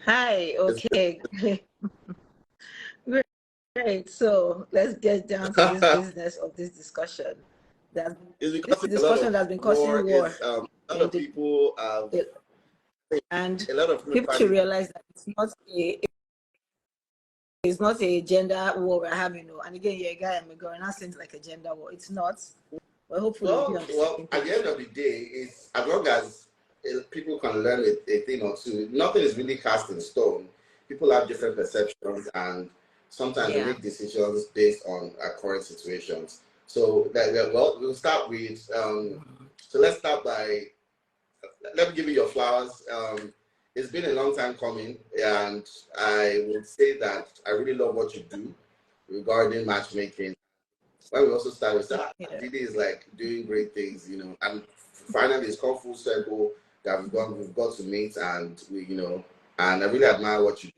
Hi, It's, okay. Great. So let's get down to this business of this discussion. That it's this causing a lot discussion of that's been causing war. war It's a lot in of people have the and a lot of people people find should it. realize that it's not a gender war we're having. No. And again, you're a guy and a girl, and that seems like a gender war. It's not. But hopefully we'll be on the Well, same at the page. end of the day, it's as long as people can learn a thing or two. Nothing is really cast in stone. People have different perceptions, and sometimes they Yeah. make decisions based on current situations. So well, we'll start with. So let's start by let me give you your flowers. It's been a long time coming, and I would say that I really love what you do regarding matchmaking. When we also started, we said, Yeah. Didi is like doing great things, and finally it's come full circle that we've got to meet, and and I really admire what you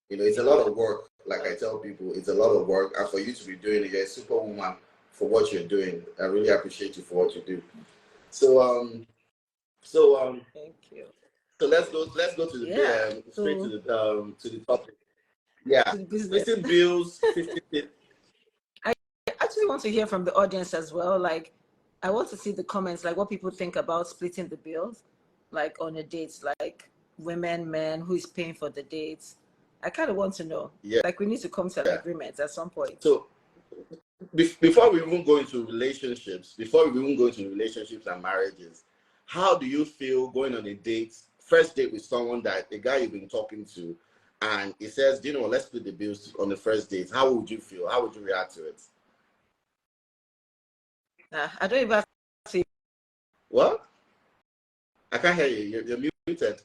do. It's a lot of work. Like I tell people, it's a lot of work, and for you to be doing it, you're a superwoman for what you're doing. I really appreciate you for what you do. So so um Thank you. so let's go to Yeah. the straight So to the topic. Yeah, to the business. splitting bills, 50. I actually want to hear from the audience as well. Like, I want to see the comments, like what people think about splitting the bills, like on a date, like women, men, who is paying for the dates. I kind of want to know. Yeah. Like, we need to come to an agreement at some point. So before we even go into relationships, and marriages, how do you feel going on a date, first date with someone that the guy you've been talking to, and he says, "Do you know what? Let's split the bills on the first date." How would you feel? How would you react to it? I don't even have to. What? I can't hear you. You're muted.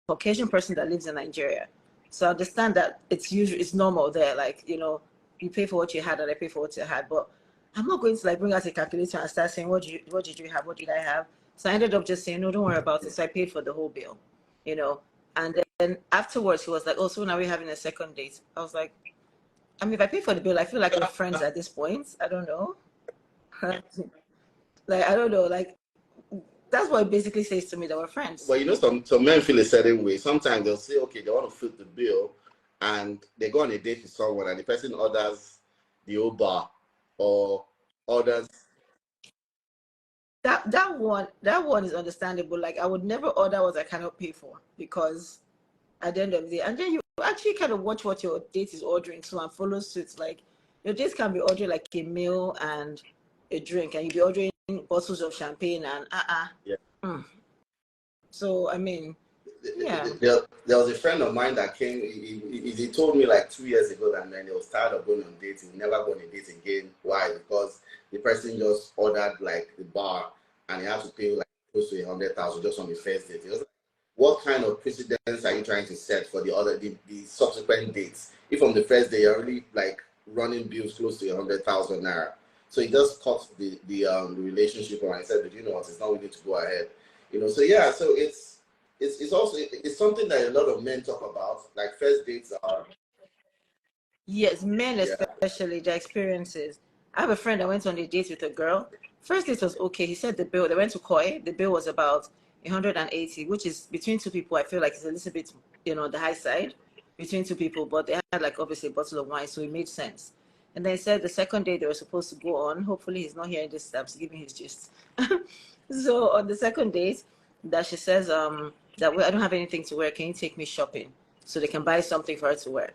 Caucasian person that lives in Nigeria. So I understand that it's normal there. Like, you pay for what you had and I pay for what you had. But I'm not going to like bring out a calculator and start saying what did you have? What did I have? So I ended up just saying, no, don't worry about it. So I paid for the whole bill, you know. And then afterwards he was like, oh, so now we're having a second date. I was like, I mean, if I pay for the bill, I feel like we're friends at this point. I don't know. Like, I don't know. Like, that's what it basically says to me that we're friends. But some men feel a certain way. Sometimes they'll say, okay, they want to foot the bill, and they go on a date with someone, and the person orders the Uber or orders. That one is understandable. Like, I would never order what I cannot pay for, because at the end of the day, and then you actually kind of watch what your date is ordering too and follow suit. Like, your date can be ordering like a meal and a drink, and you'll be ordering bottles of champagne and Yeah. So I mean, yeah. There was a friend of mine that came. He told me like 2 years ago that, man, he was tired of going on dates. He would never go on a date again. Why? Because the person just ordered like the bar, and he had to pay like close to 100,000 just on the first date. He was like, what kind of precedents are you trying to set for the subsequent dates? If on the first day you're already like running bills close to 100,000 naira, so he just cut the relationship, and I said, but you know what? It's not willing to go ahead. So yeah, so it's also it's something that a lot of men talk about. Like first dates are. Yes, men Yeah. especially, their experiences. I have a friend that went on a date with a girl. First date was okay. He said the bill, they went to Koi. The bill was about 180, which is between two people. I feel like it's a little bit, on the high side between two people, but they had like obviously a bottle of wine, so it made sense. And then he said the second day they were supposed to go on. Hopefully he's not hearing this. I'm giving his gist. So on the second date, that she says, that I don't have anything to wear. Can you take me shopping so they can buy something for her to wear?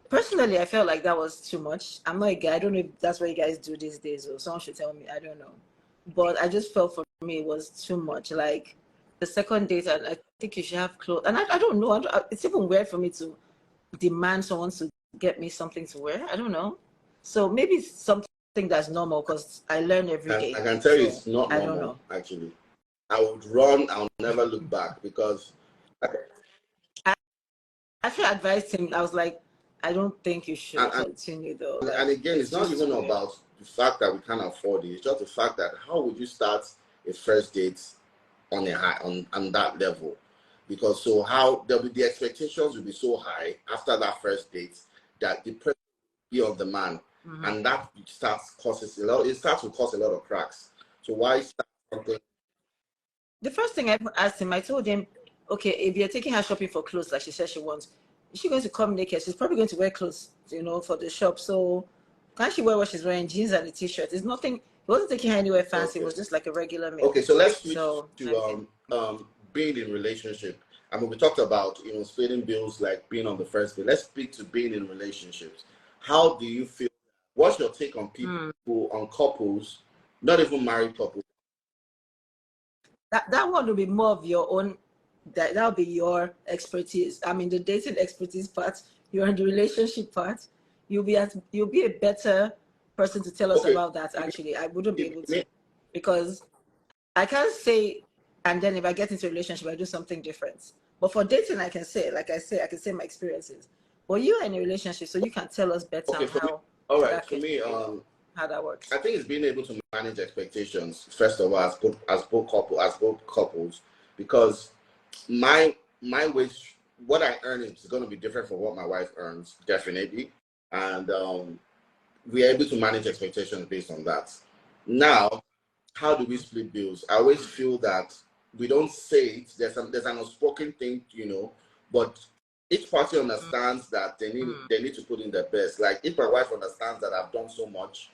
Personally, I felt like that was too much. I'm not a guy. I don't know if that's what you guys do these days, or someone should tell me. I don't know. But I just felt for me it was too much. Like the second date, and I think you should have clothes. And I don't know. It's even weird for me to demand someone to get me something to wear. I don't know. So maybe it's something that's normal because I learn every I day. can tell you So it's not I don't normal know. actually. I would run. I'll never look back because. I actually advised him. I was like, I don't think you should And, continue though. and Like again, it's it's not just even too weird. about the fact that we can't afford it. It's just the fact that how would you start a first date on a high on that level? Because so how the expectations will be so high after that first date that the pressure will be on the man. and that starts causes a lot. It starts to cause a lot of cracks. So why start something? The first thing I asked him, I told him, okay, if you're taking her shopping for clothes like she said she wants, is she going to come naked? She's probably going to wear clothes, for the shop. So can't she wear what she's wearing, jeans and a t-shirt? It's nothing. He wasn't taking her anywhere fancy. Okay. It was just like a regular meal. Okay, so let's switch to being in relationship. I mean, we talked about splitting bills, like being on the first bill. Let's speak to being in relationships. How do you feel? What's your take on people, on couples, not even married couples? That one will be more of your own. That'll be your expertise. I mean, the dating expertise part. You're in the relationship part. You'll be a better person to tell us about that. Actually, I wouldn't be able to, because I can't say. And then if I get into a relationship, I do something different. But for dating, I can say, like I say, I can say my experiences. But you are in a relationship, so you can tell us better how. All right, for me, how that works. I think it's being able to manage expectations first of all, as both couples, because my wage, what I earn is going to be different from what my wife earns, definitely, and we're able to manage expectations based on that. Now, how do we split bills? I always feel that we don't say it. There's an unspoken thing, but each party understands that they need to put in their best. Like if my wife understands that I've done so much,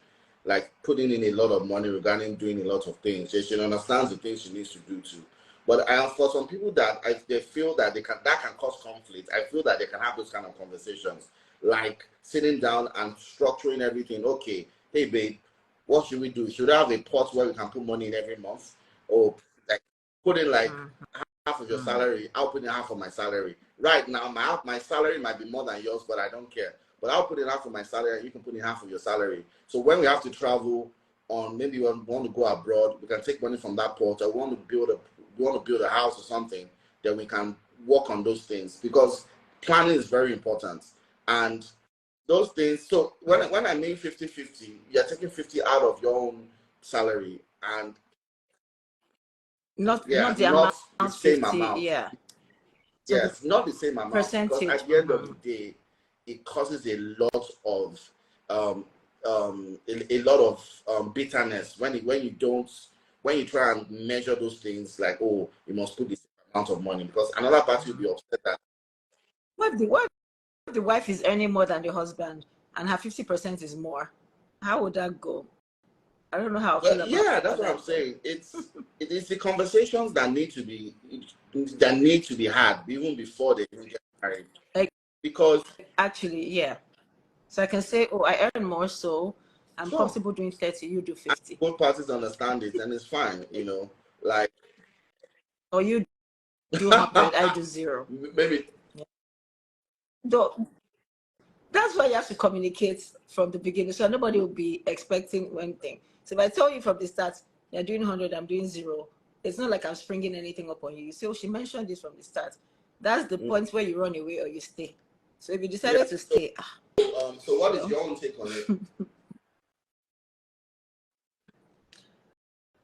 like putting in a lot of money regarding doing a lot of things, she understands the things she needs to do too. But for some people that they feel that that can cause conflict, I feel that they can have those kind of conversations, like sitting down and structuring everything. Okay, hey babe, what should we do? Should I have a pot where we can put money in every month, or like put in like half of your salary? I'll put in half of my salary. Right now, my salary might be more than yours, but I don't care. But I'll put in half of my salary, and you can put in half of your salary. So when we have to travel, on maybe we want to go abroad, we can take money from that pot. Or we want to build a house or something, then we can work on those things, because planning is very important. And those things. So when I mean 50-50, you're taking 50 out of your own salary, and not the amount, the same 50, amount. yeah. So yes, not the same amount, percentage, because at the end of the day, it causes a lot of bitterness when you try and measure those things, like, oh, you must put this amount of money, because another party will be upset that what if the wife is earning more than the husband and her 50% is more? How would that go? I don't know how I feel about yeah, that's what I'm saying. It is the conversations that need to be had even before they even get married. Because actually, yeah. So I can say, oh, I earn more, so I'm comfortable doing 30, you do 50. Both parties understand it, and it's fine, like. Or you do 100, I do 0. Maybe. Yeah. Though, that's why you have to communicate from the beginning, so nobody will be expecting one thing. So if I tell you from the start, you're doing 100, I'm doing 0, it's not like I'm springing anything up on you. You say, oh, she mentioned this from the start. That's the point where you run away or you stay. So if you decided to stay, so what is your own take on it?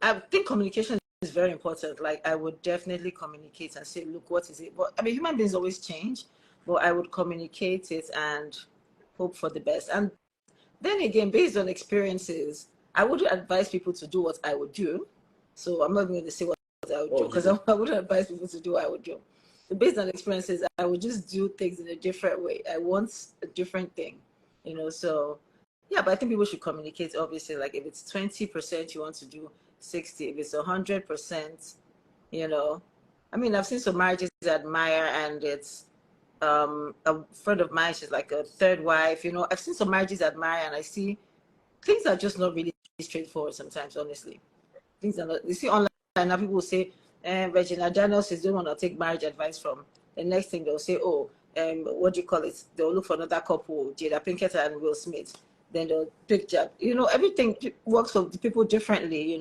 I think communication is very important. Like I would definitely communicate and say, look, what is it? But I mean, human beings always change, but I would communicate it and hope for the best. And then again, based on experiences, I would advise people to do what I would do. So I'm not going to say what I would do, because I wouldn't advise people to do what I would do. So based on experiences, I would just do things in a different way. I want a different thing, so yeah, but I think people should communicate, obviously. Like if it's 20% you want to do 60, if it's 100%, I mean, I've seen some marriages I admire, and it's a friend of mine, she's like a third wife. I've seen some marriages I admire, and I see things are just not really straightforward sometimes, honestly. Things are not, you see online now, people will say, Regina Daniels is the one I'll take marriage advice from. The next thing they'll say, oh, what do you call it? They'll look for another couple, Jada Pinkett and Will Smith. Then they'll pick Jab. Everything works for people differently,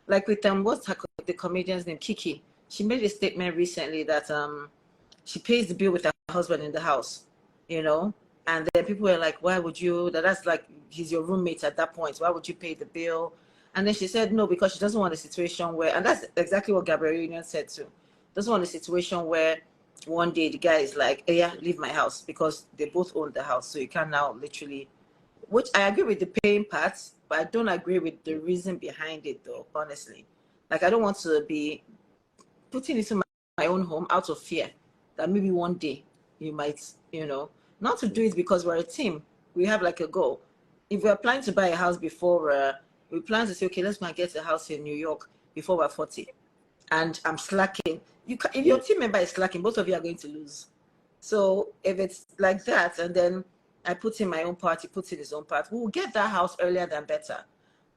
Like with what's the comedian's name? Kiki. She made a statement recently that she pays the bill with her husband in the house, and then people were like, why would you? That's like he's your roommate at that point. Why would you pay the bill? And then she said no, because she doesn't want a situation where, and that's exactly what Gabrielle Union said too. Doesn't want a situation where one day the guy is like, hey, yeah, leave my house, because they both own the house, so you can now literally which I agree with the paying part, but I don't agree with the reason behind it, though, honestly. Like, I don't want to be putting into my own home out of fear that maybe one day you might, not to do it because we're a team. We have like a goal. If we're planning to buy a house before, we plan to say, okay, let's go and get a house in New York before we're 40. And I'm slacking. If your team member is slacking, both of you are going to lose. So if it's like that, and then I put in my own part, he puts in his own part, we'll get that house earlier than better.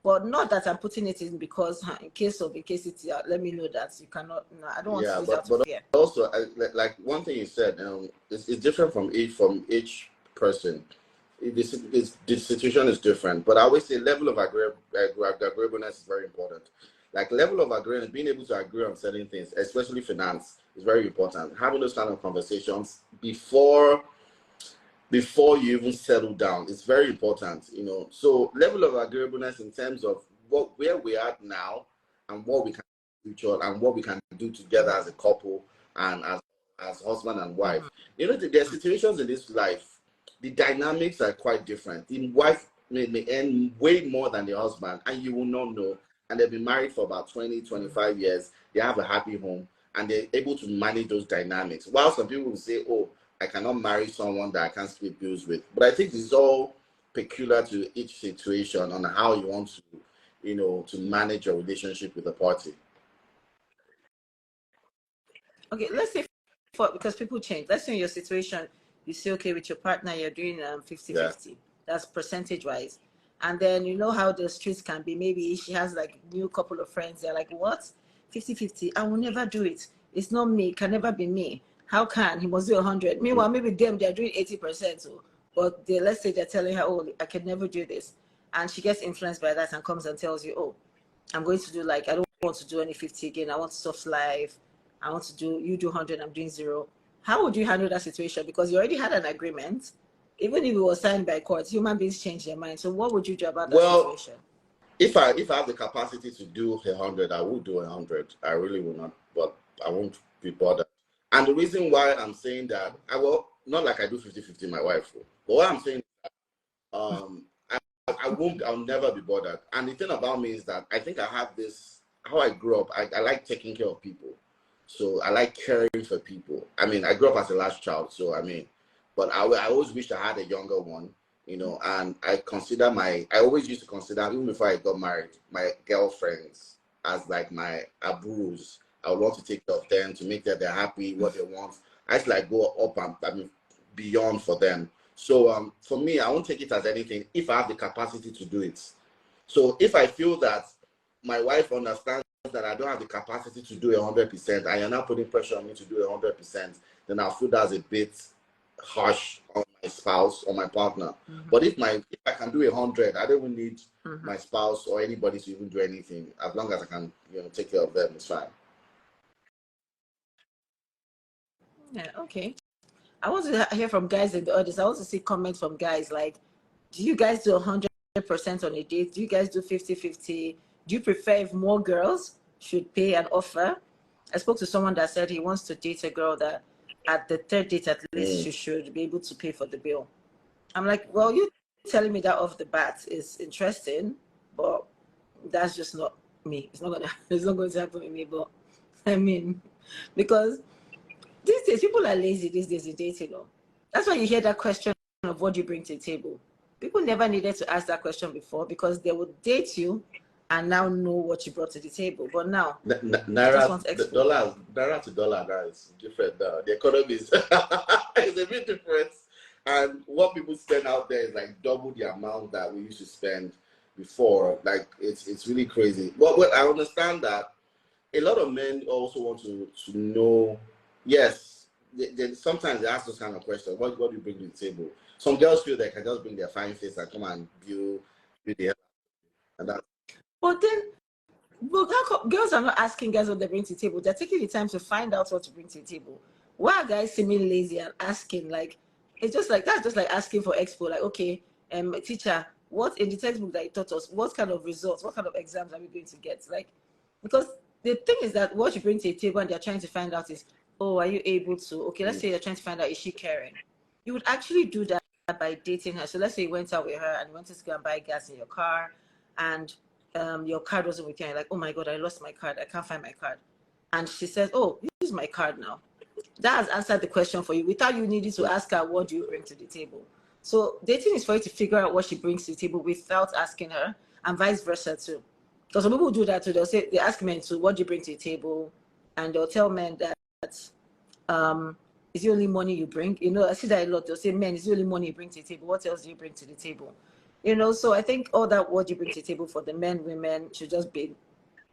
But not that I'm putting it in because in case it's out, let me know that you cannot. No, I don't want to Yeah, do it out of but fear. also like one thing you said, it's different from each person. The situation is different, but I always say level of agreeableness is very important. Like level of agreement, being able to agree on certain things, especially finance, is very important. Having those kind of conversations before you even settle down is very important. So level of agreeableness in terms of where we are now and what we can do and what we can do together as a couple and as husband and wife. There are situations in this life, the dynamics are quite different. The wife may earn way more than the husband, and you will not know. And they've been married for about 20, 25 years. They have a happy home, and they're able to manage those dynamics. While some people will say, oh, I cannot marry someone that I can't split bills with. But I think it's all peculiar to each situation on how you want to manage your relationship with the party. Okay, let's say because people change. Let's say in your situation, you say, okay, with your partner, you're doing 50-50. Yeah. That's percentage wise. And then you know how the streets can be. Maybe she has like new couple of friends. They're like, what? 50-50? I will never do it. It's not me. It can never be me. How can? He must do 100. Meanwhile, maybe they're doing 80%. So, but let's say they're telling her, oh, I can never do this. And she gets influenced by that and comes and tells you, oh, I'm going to do I don't want to do any 50 again. I want soft life. I want to you do 100, I'm doing 0. How would you handle that situation? Because you already had an agreement. Even if it was signed by court, human beings change their mind. So what would you do about that Well, situation? if I have the capacity to do 100, I will do 100. I really will not, but I won't be bothered. And the reason why I'm saying that, I will not like I do 50-50 my wife, but what I'm saying, um, I'll never be bothered. And the thing about me is that I think I have this, how I grew up, I like taking care of people. So I like caring for people. I mean, I grew up as a last child, so but I always wish I had a younger one, and I always used to consider, even before I got married, my girlfriends as like my abus. I would want to take care of them, to make sure they're happy, what they want. I just like go up and beyond for them. So for me, I won't take it as anything if I have the capacity to do it. So if I feel that my wife understands that I don't have the capacity to do 100%, and you're not putting pressure on me to do 100%, then I feel that's a bit harsh on my spouse or my partner. But if I can do 100, I don't even need my spouse or anybody to even do anything. As long as I can, take care of them, it's fine. Yeah, okay. I want to hear from guys in the audience. I want to see comments from guys like, do you guys do 100% on a date? Do you guys do 50-50? Do you prefer if more girls should pay an offer? I spoke to someone that said he wants to date a girl that at the third date at least she should be able to pay for the bill. I'm like, well, you telling me that off the bat is interesting, but that's just not me. It's not going to happen with me. But I mean, because these days people are lazy these days in dating. That's why you hear that question of what do you bring to the table. People never needed to ask that question before because they would date you and now know what you brought to the table. But now, Naira, naira to dollar, that is different. The economy is a bit different. And what people spend out there is like double the amount that we used to spend before. Like it's really crazy. But I understand that a lot of men also want to know. Yes, sometimes they ask those kind of questions. What do you bring to the table? Some girls feel they can just bring their fine face and come and view the and that. but then, girls are not asking guys what they bring to the table. They're taking the time to find out what to bring to the table. Why are guys seeming lazy and asking? Like, it's just like that's just like asking for expo. Like, okay, teacher, what in the textbook that you taught us? What kind of results? What kind of exams are we going to get? Like, because the thing is that what you bring to the table and they're trying to find out is, oh, are you able to? Okay, let's say you're trying to find out, is she caring? You would actually do that by dating her. So let's say you went out with her and you wanted to go and buy gas in your car, and your card wasn't with you. And you're like, oh my God, I lost my card. I can't find my card. And she says, oh, use my card now. That has answered the question for you without you needing to ask her, what do you bring to the table? So dating is for you to figure out what she brings to the table without asking her, and vice versa too. Because some people do that too. They'll say, they ask men to, what do you bring to the table? And they'll tell men that, is the only money you bring? You know, I see that a lot. They'll say, men, is the only money you bring to the table. What else do you bring to the table? You know, so I think all that what you bring to the table for the men, women should just be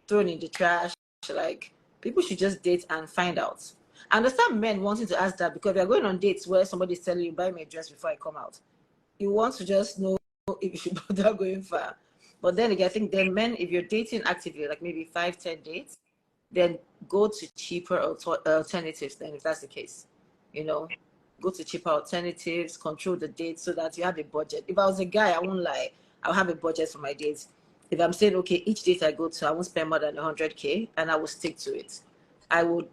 thrown in the trash. Like, people should just date and find out. I understand men wanting to ask that, because you're going on dates where somebody's telling you, buy me a dress before I come out. You want to just know if you should bother going far. But then again, I think then men, if you're dating actively, like maybe 5, 10 dates, then go to cheaper alternatives then, if that's the case. You know, go to cheaper alternatives, control the dates so that you have a budget. If I was a guy, I won't lie, I'll have a budget for my dates. If I'm saying, okay, each date I go to, I won't spend more than 100K, and I will stick to it. I would,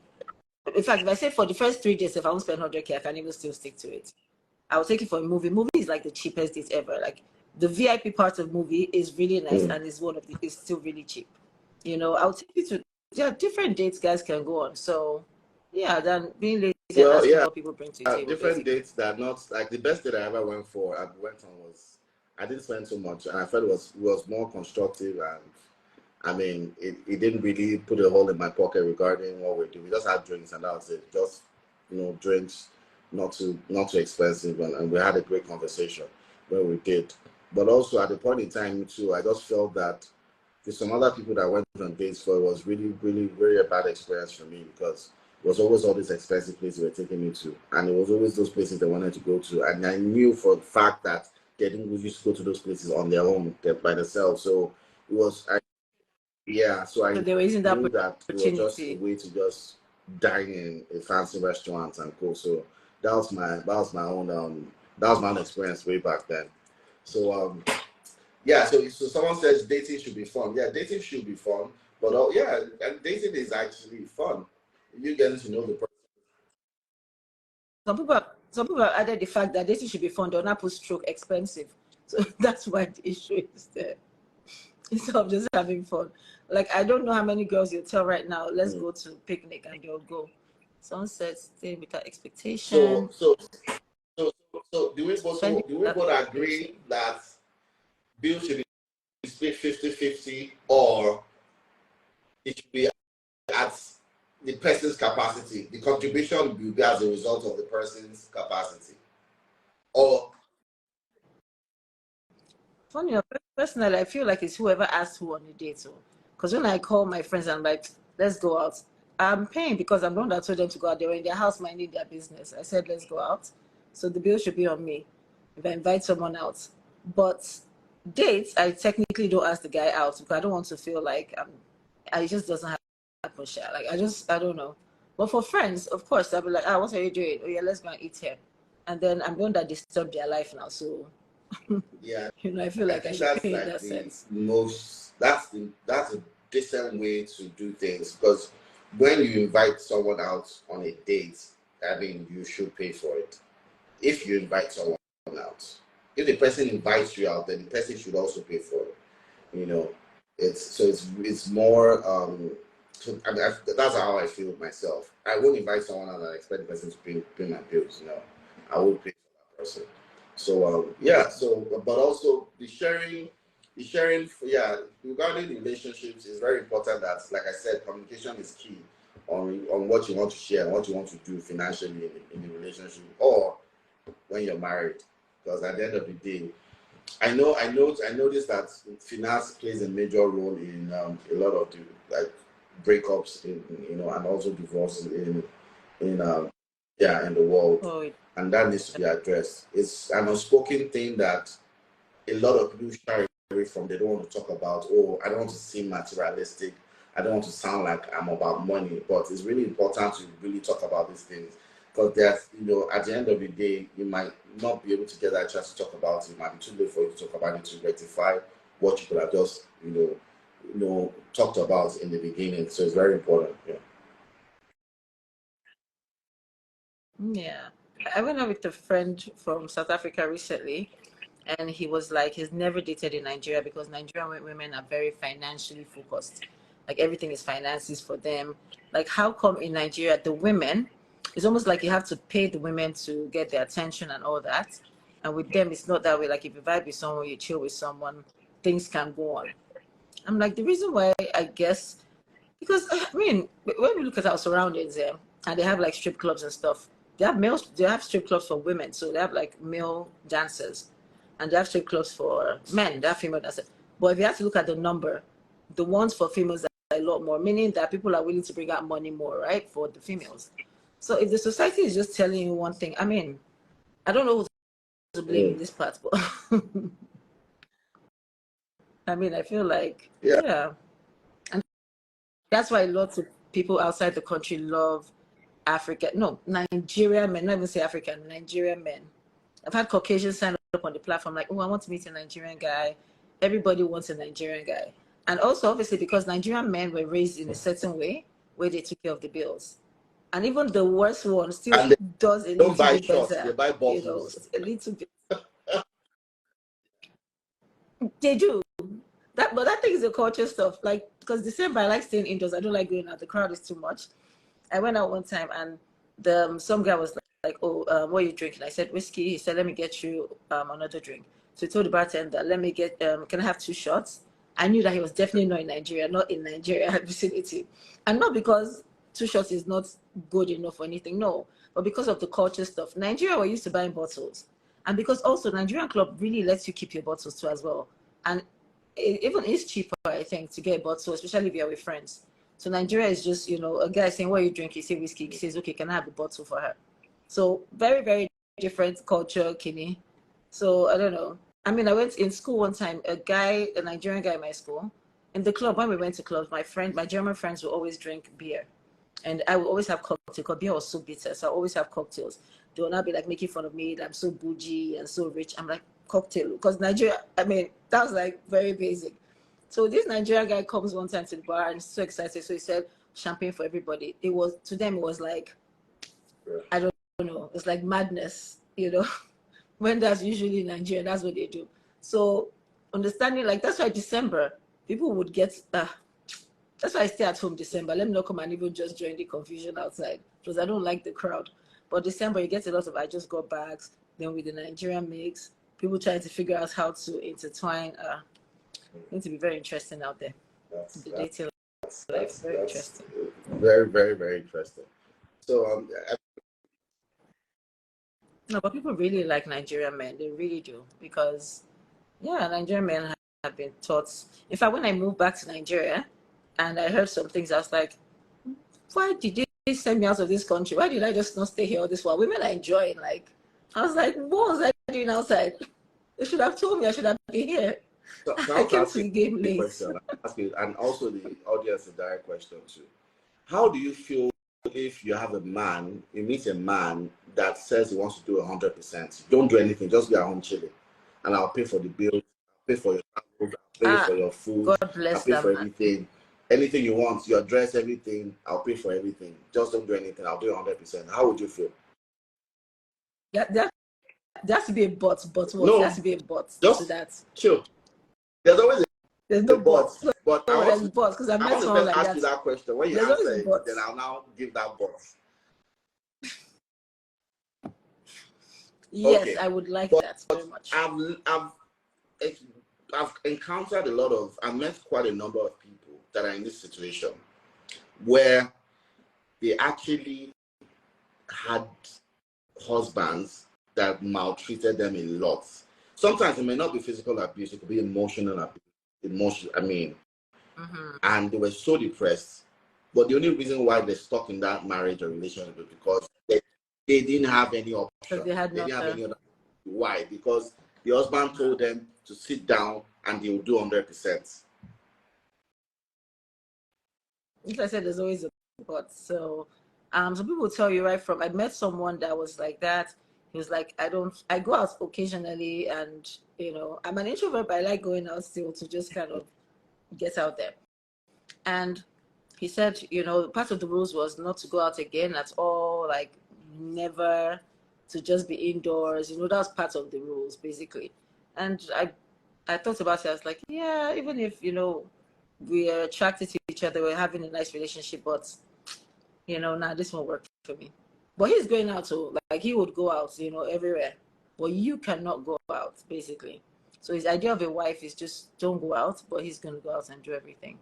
in fact, if I say for the first 3 days, if I won't spend 100K, I can even still stick to it. I will take it for a movie. Movie is like the cheapest date ever. Like, the VIP part of movie is really nice, and is one of the, is still really cheap. You know, I'll take you to, yeah, different dates guys can go on. So yeah, then being lazy and Well, asking yeah, what people bring to the table, different basically. dates that are not like the best date I ever went on was, I didn't spend so much, and I felt it was more constructive, and I mean, it didn't really put a hole in my pocket regarding what we do. We just had drinks, and that was it. Just, drinks, not too expensive, and we had a great conversation when we did. But also at the point in time too, I just felt that there's some other people that went on dates for, it was really, really, very a bad experience for me, because it was always all these expensive places they were taking me to, and it was always those places they wanted to go to, and I knew for the fact that they didn't used to go to those places on their own, by themselves. So it was, yeah, so So I they were using that knew that it was just a opportunity. way to just dine in a fancy restaurant and go. So that was my own experience way back then. So yeah, so someone says dating should be fun. Yeah, dating should be fun, but yeah, and dating is actually fun. You getting to know the person. Some people have added the fact that dating should be fun. They'll not put stroke expensive. So that's why the issue is there. Instead of just having fun. Like, I don't know how many girls you tell right now, let's go to picnic, and they'll go. Sunset, stay without So expectation, so so so do we both spend so it do we without both expectation. agree that bills should be split 50-50, or it should be at the person's capacity? The contribution will be as a result of the person's capacity. Or Funny enough, personally, I feel like it's whoever asks who on the date. So, because when I call my friends, I'm like, let's go out. I'm paying because I'm the one that told them to go out. They were in their house minding their business. I said, let's go out. So the bill should be on me if I invite someone out. But dates, I technically don't ask the guy out because I don't want to feel like it just doesn't happen. Like, I don't know. But for friends, of course, I'll be like, what are you doing? Oh, yeah, let's go and eat here. And then I'm the one that disturb their life now. So, yeah, I feel I like I think should that's pay in like that the sense. most that's a decent way to do things, because when you invite someone out on a date, I mean, you should pay for it. If you invite someone out, if the person invites you out, then the person should also pay for it. You know, it's more so, I mean, that's how I feel myself. I won't invite someone out and I expect the person to pay my bills. I would pay for that person. So yeah. So but also the sharing. Yeah, regarding the relationships, is very important. That, like I said, communication is key on what you want to share and what you want to do financially in the relationship, or when you're married. Because at the end of the day, I noticed that finance plays a major role in a lot of the, like, breakups and also divorces in yeah, in the world, Oh, and that needs to be addressed. It's an unspoken thing that a lot of people shy away from. They don't want to talk about. Oh, I don't want to seem materialistic. I don't want to sound like I'm about money. But it's really important to really talk about these things, because at the end of the day, you might not be able to get that chance to talk about it. It might be too late for you to talk about it to rectify what you could have just talked about in the beginning. So it's very important. Yeah. yeah. I went out with a friend from South Africa recently, and he was like, he's never dated in Nigeria because Nigerian women are very financially focused. Like everything is finances for them. Like, how come in Nigeria, the women, it's almost like you have to pay the women to get their attention and all that. And with them, it's not that way. Like, if you vibe with someone, you chill with someone, things can go on. I'm like, the reason why, I guess, because I mean, when we look at our surroundings here, and they have like strip clubs and stuff, they have males, they have strip clubs for women, so they have like male dancers, and they have strip clubs for men, they have female dancers. But if you have to look at the number, the ones for females are a lot more, meaning that people are willing to bring out money more, right, for the females. So if the society is just telling you one thing, I mean, I don't know who to blame in this part, but I mean, I feel like, Yeah. yeah. And that's why lots of people outside the country love African, no, Nigerian men, not even say African, Nigerian men. I've had Caucasians sign up on the platform like, oh, I want to meet a Nigerian guy. Everybody wants a Nigerian guy. And also, obviously, because Nigerian men were raised in a certain way where they took care of the bills. And even the worst one still And they does a don't little buy bit shots, they better, buy you know, bottles. a little bit. They do. That, but that thing is a culture stuff. Like, because December, I like staying indoors. I don't like going out. The crowd is too much. I went out one time and some guy was like, oh, what are you drinking? I said, whiskey. He said, let me get you another drink. So he told the bartender, let me get, can I have 2 shots? I knew that he was definitely not in Nigeria, not in Nigeria vicinity. And not because 2 shots is not good enough or anything, no. But because of the culture stuff. Nigeria, we're used to buying bottles. And because also Nigerian club really lets you keep your bottles too as well. And it even is cheaper, I think, to get a bottle, especially if you're with friends. So Nigeria is just, you know, a guy saying, what are you drinking? He say whiskey. He says, okay, can I have a bottle for her? So very, very different culture, Kenny. So I don't know. I mean, I went in school one time, a Nigerian guy in my school, in the club, when we went to clubs, my German friends would always drink beer. And I would always have cocktails because beer was so bitter. So I always have cocktails. They will not be like making fun of me that I'm so bougie and so rich. I'm like, cocktail. Because Nigeria, I mean, that was like very basic. So this Nigerian guy comes one time to the bar and he's so excited. So he said, champagne for everybody. It was, to them, it was like, I don't know, it's like madness, you know. When that's usually in Nigeria, that's what they do. So understanding, like, that's why December, people would get, that's why I stay at home December. Let me not come and even just join the confusion outside because I don't like the crowd. But December, you get a lot of I just got bags. Then with the Nigerian mix, people trying to figure out how to intertwine. It's going to be very interesting out there. That's The that's dating life, that's very that's interesting. very, very, very interesting. So No, but people really like Nigerian men. They really do because, yeah, Nigerian men have been taught. In fact, when I moved back to Nigeria and I heard some things, I was like, why did they send me out of this country? Why did I just not stay here all this while? Women are enjoying. Like, I was like, what was I doing outside? They should have told me I should have been here. so I I want to came ask to you the game a late. question. Ask you, and also the audience a direct question too. How do you feel if you have a man, you meet a man that says he wants to do 100%? Don't do anything, just be at home chilling, and I'll pay for the bills, I'll pay for your transport, I'll pay Ah, for your food, God I'll bless pay that for man. everything. Anything you want, your dress, everything, I'll pay for everything. Just don't do anything, I'll do 100%. How would you feel? That there has to be a but what? There has No, to be a but to just that. chill. There's always There's a no but, but. No, but no, there's but because I've I met want to someone first like ask you that. that question. When you There's always answer it, but. then I'll now give that but. Yes, Okay, I would like but that very much. I've I've encountered a lot of, I've met quite a number of people that are in this situation where they actually had husbands that maltreated them a lot. Sometimes it may not be physical abuse, it could be emotional abuse. Mm-hmm. And they were so depressed. But the only reason why they're stuck in that marriage or relationship is because they didn't have any Because option. they had They no didn't have other. any other. Why? Because the husband told them to sit down and they will do 100%. As I said, there's always a but. So, some people tell you right from. I met someone that was like that. He was like, I go out occasionally, and I'm an introvert, but I like going out still to just kind of get out there. And he said, part of the rules was not to go out again at all, like never to just be indoors. You know, that's part of the rules basically. And I thought about it. I was like, yeah, even if, you know, we are attracted to each other, we're having a nice relationship, but you know, nah, this won't work for me. But he's going out, so like he would go out, you know, everywhere. But you cannot go out, basically. So his idea of a wife is just don't go out, but he's gonna go out and do everything.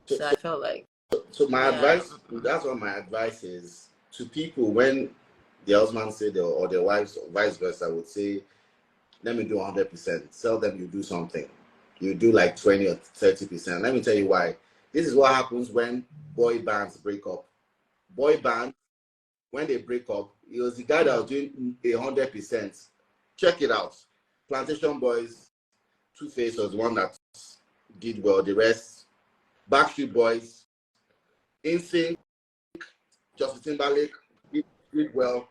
So, So I felt like, so my yeah, advice, that's what my advice is to people when the husband say or their wives or vice versa would say, let me do 100%. Tell them you do something. You do like 20 or 30%. Let me tell you why. This is what happens when boy bands break up. Boy bands, when they break up, it was the guy that was doing 100%. Check it out. Plantation Boys, Two-Face was the one that did well. The rest, Backstreet Boys, NSYNC, Justin Timberlake did well.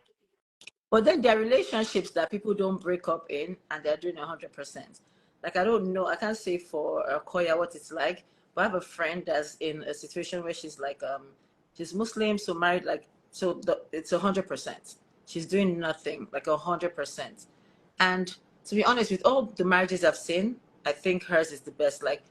but then there are relationships that people don't break up in, and they're doing 100%. Like I don't know, I can't say for Koya what it's like, but I have a friend that's in a situation where she's like, she's Muslim, so married, like, it's 100%. She's doing nothing, like 100%. And to be honest, with all the marriages I've seen, I think hers is the best. Like,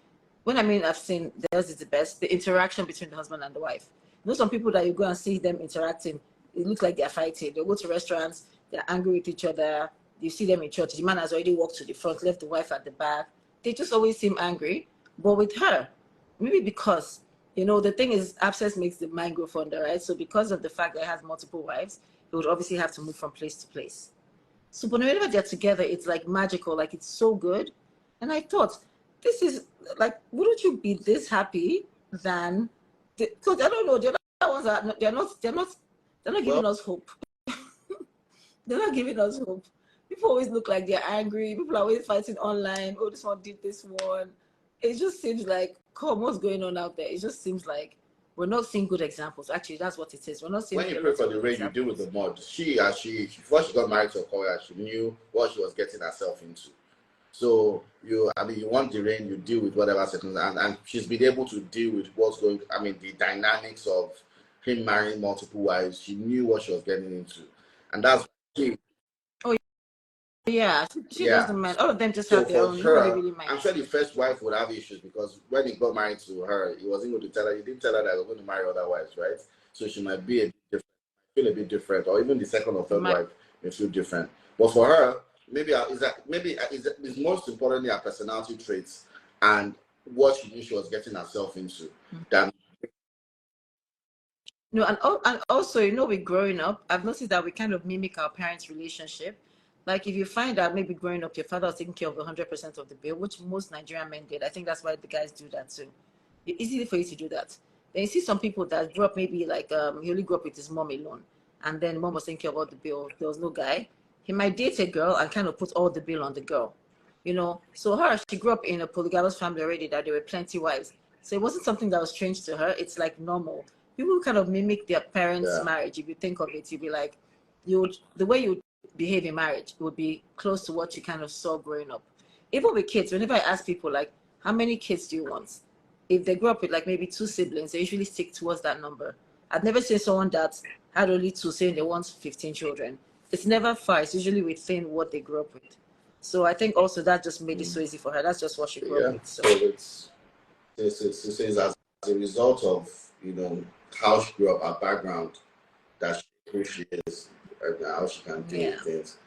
when I mean I've seen theirs is the best, the interaction between the husband and the wife. You know, some people that you go and see them interacting, it looks like they're fighting. They go to restaurants, they're angry with each other. You see them in church. The man has already walked to the front, left the wife at the back. They just always seem angry. But with her, maybe because, you know, the thing is, abscess makes the mind grow fonder, right? So because of the fact that it has multiple wives, it would obviously have to move from place to place. So, but whenever they're together, it's like magical, like it's so good. And I thought, this is like, wouldn't you be this happy than? Because I don't know, the other ones are they're not Well, giving us hope. They're not giving us hope. People always look like they're angry. People are always fighting online. Oh, this one did this one. It just seems like, come, what's going on out there? It just seems like we're not seeing good examples. Actually, that's what it is. We're not seeing when you a pray lot for of the good rain, you deal with examples. the mud. Before she got married to Okoya, she knew what she was getting herself into. So you want the rain, you deal with whatever circumstance, and she's been able to deal with what's going. I mean, the dynamics of him marrying multiple wives. She knew what she was getting into, and that's key. Oh, yeah, she Yeah. doesn't mind. All of them just So have their for own. Nobody her, really I'm sure minds. the first wife would have issues because when he got married to her, he wasn't going to tell her. He didn't tell her that he was going to marry other wives, right? So she might be feel a bit different, or even the second or third wife may feel different. But for her, is most importantly her personality traits and what she knew she was getting herself into. Than No, and also, you know, with growing up, I've noticed that we kind of mimic our parents' relationship. Like if you find out maybe growing up, your father was taking care of 100% of the bill, which most Nigerian men did. I think that's why the guys do that too. It's easy for you to do that. Then you see some people that grew up maybe like he only grew up with his mom alone, and then mom was taking care of all the bill. There was no guy. He might date a girl and kind of put all the bill on the girl, you know. So her, she grew up in a polygamous family already that there were plenty wives. So it wasn't something that was strange to her. It's like normal. People kind of mimic their parents' yeah, marriage. If you think of it, you'd be like, the way you behave in marriage would be close to what you kind of saw growing up. Even with kids, whenever I ask people like, how many kids do you want? If they grew up with like maybe two siblings, they usually stick towards that number. I've never seen someone that had only two saying they want 15 children. It's never far. It's usually within what they grew up with. So I think also that just made it so easy for her. That's just what she grew up yeah. with. So So it's as a result of how she grew up, her background, that who she is, and how she can deal yeah, with things.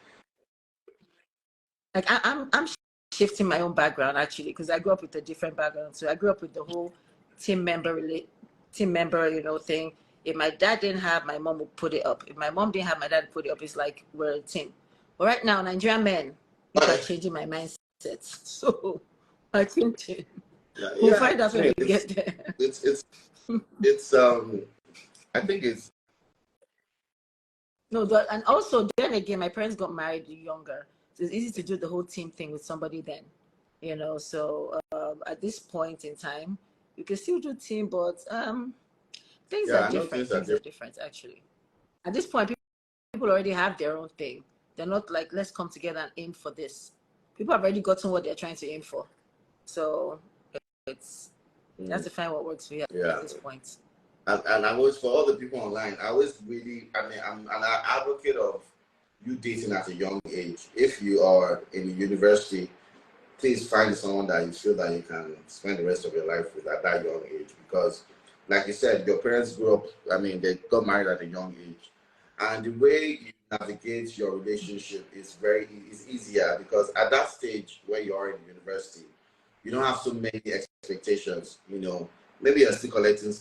like I'm shifting my own background actually because I grew up with a different background. So I grew up with the whole team member team member, you know, thing. If my dad didn't have, my mom would put it up. If my mom didn't have, my dad would put it up. It's like we're a team. But right now, Nigerian men, people are changing my mindset. So I think we'll Yeah, find out I when mean, we get there. it's I think it's No, and also then again, my parents got married younger, so it's easy to do the whole team thing with somebody then, you know. So at this point in time, you can still do team, but things are yeah, I know different. things are Things are different. different actually. At this point, people already have their own thing. They're not like let's come together and aim for this. People have already gotten what they're trying to aim for. So it's you have Mm, to find what works for you at yeah, this point. and I always, for all the people online, I always really, I mean, I'm an advocate of you dating at a young age. If you are in university, please find someone that you feel that you can spend the rest of your life with at that young age. Because, like you said, your parents grew up, I mean, they got married at a young age. And the way you navigate your relationship is easier because at that stage where you are in university, you don't have so many expectations. Maybe you're still collecting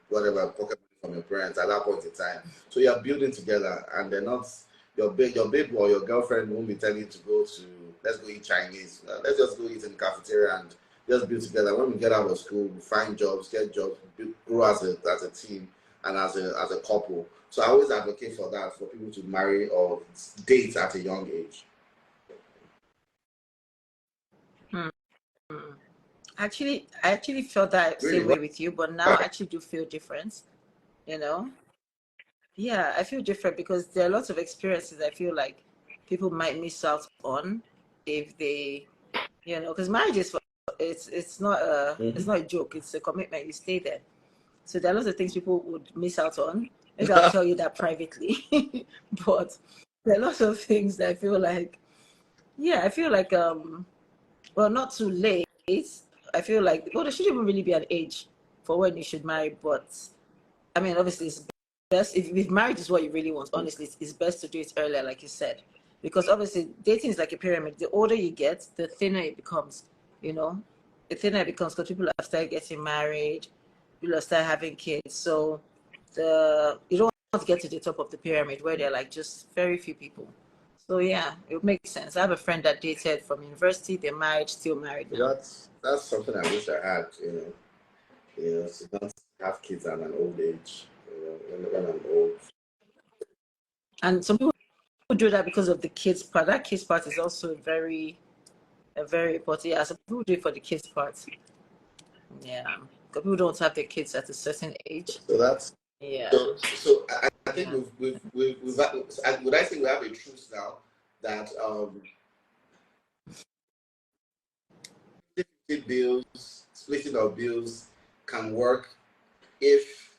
whatever pocket money from your parents at that point in time. So you're building together, and they're not your babe or your girlfriend won't be telling you to go to let's go eat Chinese. Let's just go eat in the cafeteria and just build together. When we get out of school, we find jobs, get jobs, grow as a team and as a couple. So I always advocate for that, for people to marry or date at a young age. Hmm. Actually, I actually felt that Really? same way with you, but now I actually do feel different, you know? Yeah, I feel different because there are lots of experiences I feel like people might miss out on if they, because marriage is it's not a joke. It's a commitment. You stay there. So there are lots of things people would miss out on. Maybe I'll tell you that privately. But there are lots of things that I feel like, yeah, I feel like well, not too late. I feel like, well, there shouldn't even really be an age for when you should marry, but I mean, obviously, it's best if marriage is what you really want. Honestly, it's best to do it earlier, like you said, because obviously dating is like a pyramid. The older you get, the thinner it becomes. You know, the thinner it becomes because people have started getting married, people have started having kids. So you don't want to get to the top of the pyramid where there are like just very few people. So yeah, it makes sense. I have a friend that dated from university. They're married, still married now. That's something I wish I had. To not have kids at an old age. When I'm old. And some people do that because of the kids part. That kids part is also very important. Yeah, some people do it for the kids part. Yeah, because people don't have their kids at a certain age. So that's Yeah. so I think would I say we have a truth now that splitting of bills can work if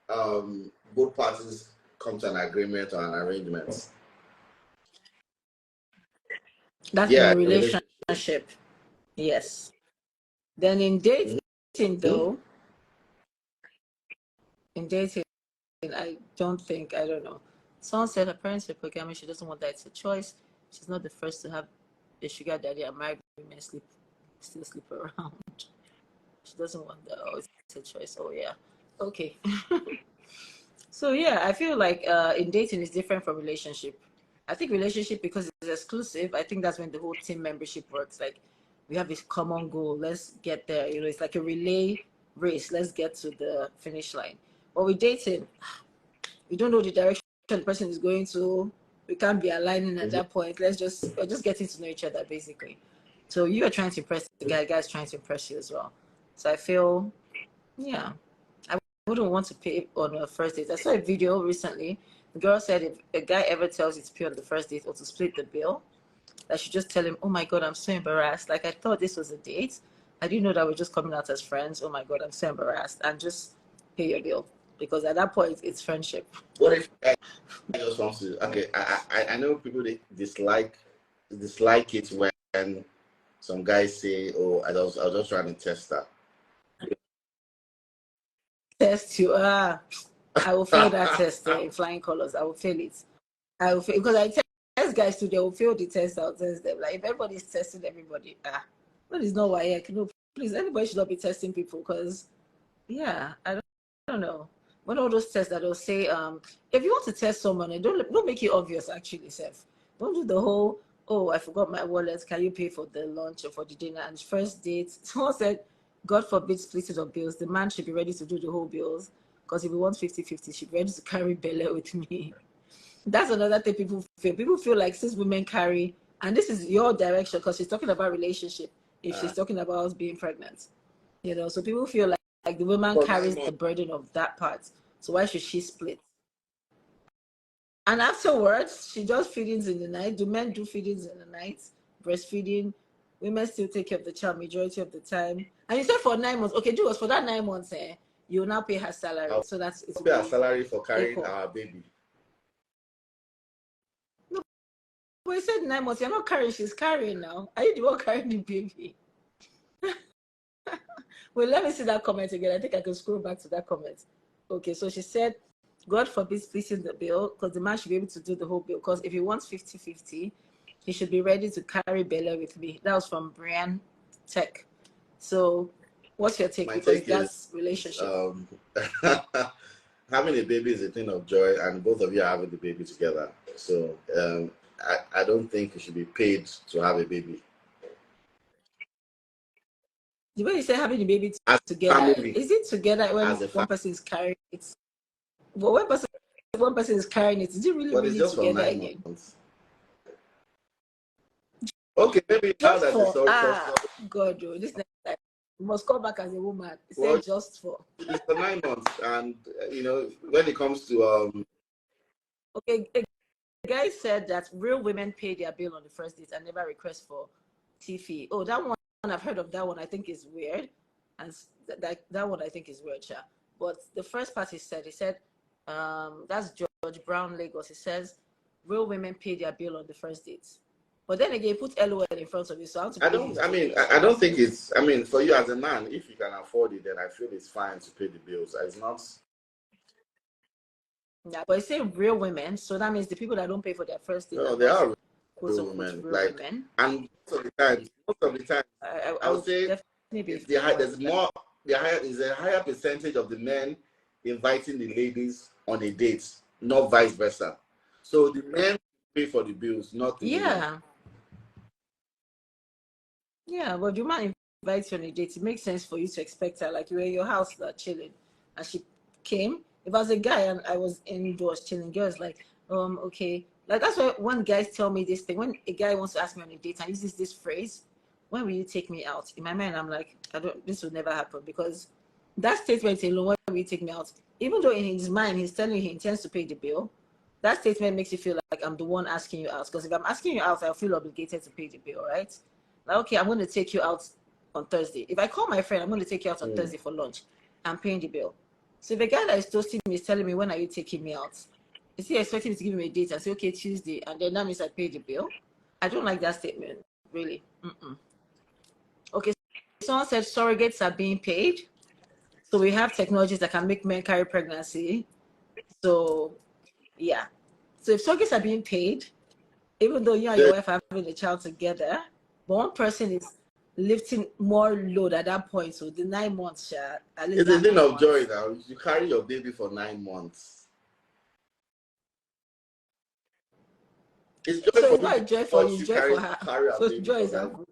both parties come to an agreement or an arrangement. That's in Yeah, a relationship. Yes. Then in dating, though, in dating, I don't know. Someone said her parents are polygamous. She doesn't want that. It's a choice. She's not the first to have a sugar daddy and married women still sleep around. She doesn't want that. Oh, it's a choice. Oh, yeah. Okay. So yeah, I feel like in dating is different from relationship. I think relationship because it's exclusive. I think that's when the whole team membership works. Like we have this common goal. Let's get there. It's like a relay race. Let's get to the finish line. But with dating, we don't know the direction the person is going to. We can't be aligning at that point. We're just getting to know each other basically. So you are trying to impress the guy's trying to impress you as well. So I feel, yeah, I wouldn't want to pay on a first date. I saw a video recently. The girl said if a guy ever tells you to pay on the first date or to split the bill, I should just tell him, "Oh my God, I'm so embarrassed. Like I thought this was a date. I didn't know that we're just coming out as friends. Oh my God, I'm so embarrassed." And just pay your bill because at that point it's friendship. What if I just want to? Okay, I know people dislike it when some guys say, "Oh, I was just trying to test that." Test you. I will fail that test in flying colors. I will fail it. I will fail because I test guys too. They will fail the test. I'll test them. Like if everybody's testing everybody, that is not why. No, please, everybody should not be testing people because, yeah, I don't know. When all those tests that they'll say, if you want to test someone, and don't make it obvious. Actually, Seth, don't do the whole. Oh, I forgot my wallet. Can you pay for the lunch or for the dinner? And first date, someone said, God forbid splitting of bills. The man should be ready to do the whole bills because if he wants 50-50, she'd be ready to carry Bella with me. That's another thing people feel. People feel like since women carry, and this is your direction because she's talking about relationship. If she's talking about being pregnant, so people feel like the woman carries the burden of that part. So why should she split? And afterwards, she does feedings in the night. Do men do feedings in the night? Breastfeeding. Women still take care of the child majority of the time. And you said for 9 months. Okay, do us for that 9 months. You will now pay her salary, so that's I'll pay her salary for carrying equal. our baby. We said 9 months. You're not carrying. She's carrying now. Are you the one carrying the baby? Well, let me see that comment again. I think I can scroll back to that comment. Okay, so she said, God forbid splitting the bill because the man should be able to do the whole bill. Because if he wants 50-50, he should be ready to carry Bella with me. That was from Brian Tech. So, what's your take? My Because take that's is relationship. having a baby is a thing of joy, and both of you are having the baby together. So I don't think you should be paid to have a baby. The way you say having the baby As together, family, is it together when as a one family, person is carrying it? But when one person is carrying it, is it really, but it's really just for together 9 again? months. Okay, maybe now Just that the for, story for God, oh, this next time, you must come back as a woman. It well, said just for. it's for 9 months, and when it comes to Okay, a guy said that real women pay their bill on the first date and never request for TV. Oh, that one, I've heard of that one. I think is weird. And that one I think is weird, yeah. But the first part he said, that's George Brown, Lagos. He says, real women pay their bill on the first date. But then again, put LOL in front of you, so I want to believe he's joking. I don't think it's, for you as a man, if you can afford it, then I feel it's fine to pay the bills. It's not. Yeah, but it's saying real women, so that means the people that don't pay for their first date No, are they not are quote real unquote women. real Like, women. and most of the time, I I would would say definitely be there's more, is a higher percentage of the men inviting the ladies on a date, not vice versa. So the men pay for the bills, not the women. Yeah, but the man invites you on a date. It makes sense for you to expect her. Like you were in your house chilling, and she came. If I was a guy and I was indoors chilling, girls like, okay. Like that's why when guys tell me this thing, when a guy wants to ask me on a date and uses this phrase, when will you take me out? In my mind, I'm like, this will never happen because that statement alone, when will you take me out? Even though in his mind he's telling you he intends to pay the bill, that statement makes you feel like I'm the one asking you out. Because if I'm asking you out, I'll feel obligated to pay the bill, right? Like, okay, I'm going to take you out on Thursday. If I call my friend, I'm going to take you out on Thursday for lunch. I'm paying the bill. So if a guy that is toasting me is telling me, when are you taking me out? Is he expecting me to give him a date and say, okay, Tuesday, and then that means I pay the bill? I don't like that statement, really. Okay, someone said surrogates are being paid. So we have technologies that can make men carry pregnancy. So, yeah. So if surrogates are being paid, even though you and your wife are having a child together, but one person is lifting more load at that point. So the 9 months, at least It's a that thing 9 of joy months. now. You carry your baby for 9 months. It's joy So for it's me not to a joy for you, watch it's you joy for carry her. our So baby joy for is 9 helpful.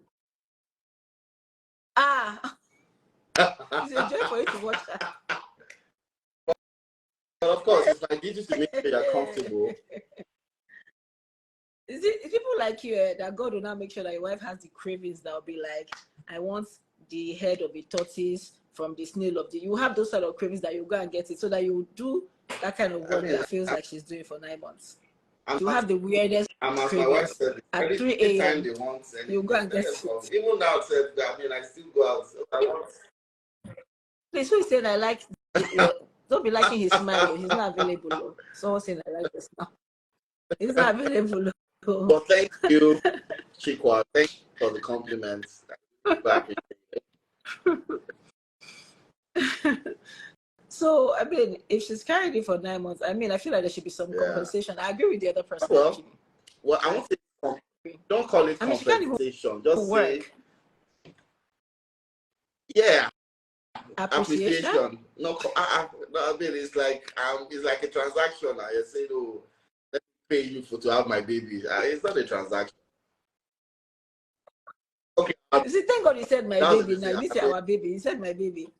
It's a joy for you to watch her. But of course, it's my duty to make sure you're comfortable. It's people like you that God will now make sure that your wife has the cravings that will be like, I want the head of a tortoise from the snail of the. You have those sort of cravings that you go and get it so that you do that kind of work that feels like she's doing for 9 months. You have the weirdest as my wife cravings said, at 3 anytime a.m. they want You anything, go and let get them it. come. Even now, said that I still go out. So I want. Please, who is saying I like? Don't be liking his smile. He's not available. Someone saying I like this now. He's not available. But thank you, Chikwa. Thank you for the compliments. Back. So, I mean, if she's carried it for 9 months, I mean, I feel like there should be some compensation. I agree with the other person, actually. Well, I won't say, don't call it she can't even compensation. Just say, work. yeah, Appreciation. appreciation. No, it's like a transaction. I say, oh, let me pay you to have my baby. It's not a transaction. Okay. You see, thank God you said my baby. Now, you didn't say Okay. our baby. You said my baby.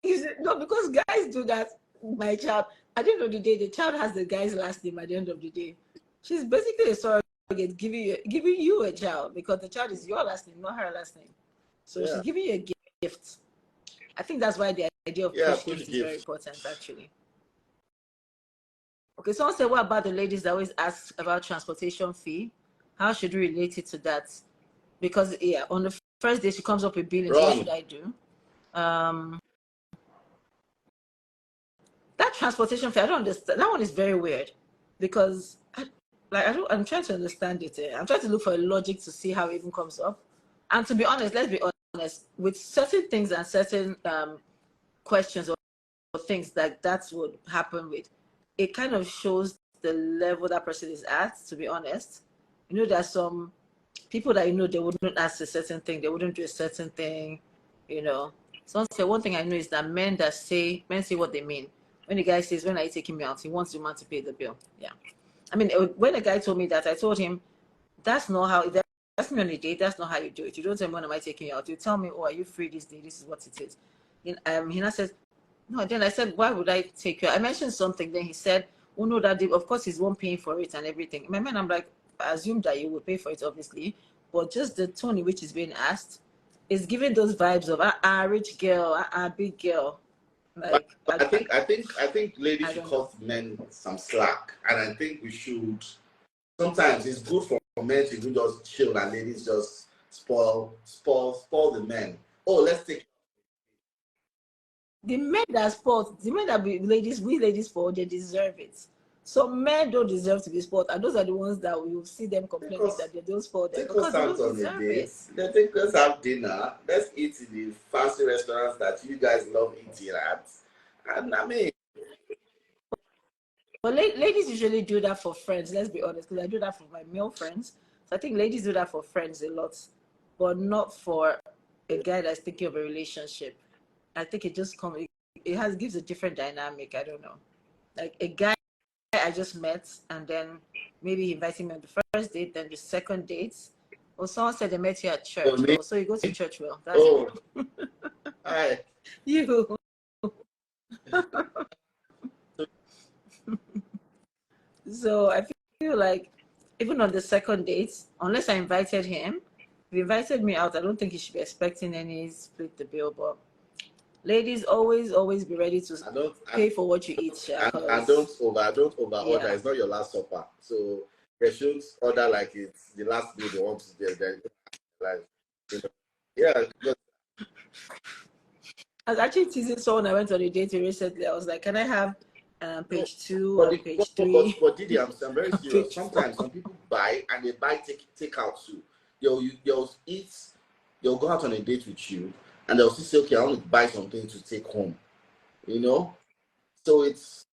You said, no, because guys do that. My child, at the end of the day, the child has the guy's last name at the end of the day. She's basically a surrogate giving you a child because the child is your last name, not her last name. So she's giving you a gift. I think that's why the idea of push gift is very important, actually. Okay, someone said, what about the ladies that always ask about transportation fee? How should we relate it to that? Because, yeah, on the first day she comes up with billions. What should I do? That transportation fee, I don't understand. That one is very weird because like I'm trying to understand it. I'm trying to look for a logic to see how it even comes up. And to be honest, let's be honest, with certain things and certain questions or things that that's what happen with, it kind of shows the level that person is at, to be honest. You know, there's some people that, you know, they wouldn't ask a certain thing, they wouldn't do a certain thing, you know. So one thing I know is that men say what they mean. When the guy says, when are you taking me out, he wants the man to pay the bill. Yeah. I mean, when a guy told me that, I told him, that's not how, that's me on a date, that's not how you do it. You don't tell me when am I taking you out. You tell me, oh, are you free this day? This is what it is. He now says, no, then I said, why would I take you? I mentioned something. Then he said, oh, no, that of course he's one paying for it and everything. In my mind, I'm like, I assume that you would pay for it, obviously. But just the tone in which is being asked is giving those vibes of, rich girl, big girl. But, Like, but I think ladies I should don't know. cut men some slack, and I think we should. Sometimes it's good for men to do just chill and ladies just spoil the men. Oh, let's take. The men that sport, the men that we ladies sport, they deserve it. So men don't deserve to be sport, and those are the ones that we will see them Take complaining us that they don't sport them take us because they out don't on a deserve date. it. Let's have dinner. Let's eat in the fancy restaurants that you guys love eating at. And I mean, But ladies usually do that for friends. Let's be honest, because I do that for my male friends. So I think ladies do that for friends a lot, but not for a guy that's thinking of a relationship. I think it just comes. It gives a different dynamic. I don't know. Like a guy I just met, and then maybe he invited me on the first date, then the second date. Or someone said they met you at for church. me, Oh, so you go to church? Well, that's oh, good. I You. So I feel like even on the second date, unless I invited him, if he invited me out, I don't think he should be expecting any split the bill. But ladies, always be ready to I don't pay for what you eat, I because don't over order. yeah. It's not your last supper, so they should order like it's the last meal they want to get. Like, you know, yeah, because I was actually teasing someone I went on a date with recently. I was like, can I have no. page two But or page three but Didi, I'm very and serious. page four? Sometimes some people buy and they buy take out too. They'll eat, they'll go out on a date with you, and they'll still say, okay, I want to buy something to take home. You know, so it's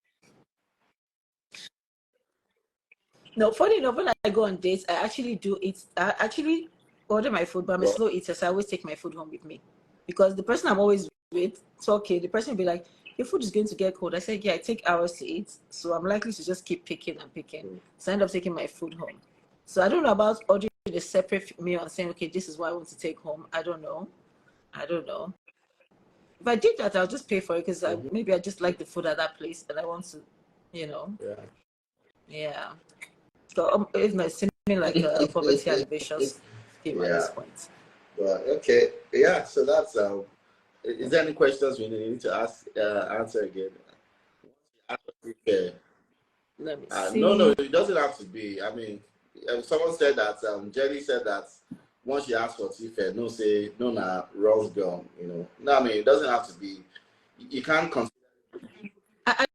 No, funny enough, when I go on dates, I actually do eat. I actually order my food, but I'm a well, slow eater, so I always take my food home with me. Because the person I'm always with, it's okay. The person will be like, your food is going to get cold. I said, yeah, I take hours to eat, so I'm likely to just keep picking and picking. So I end up taking my food home. So I don't know about ordering a separate meal and saying, okay, this is what I want to take home. I don't know. I don't know. If I did that, I'll just pay for it because mhm, maybe I just like the food at that place and I want to, you know, yeah. yeah. So it's my seeming like a poverty alleviation scheme at Yeah, this point. but okay, yeah. So that's Is there any questions we need to ask answer again? Okay. Let me No, see. it doesn't have to be. I mean, someone said that. Jenny said that once she asked for Tifa, no say no na Rose girl. You know, no, I mean it doesn't have to be. You can't consider. I,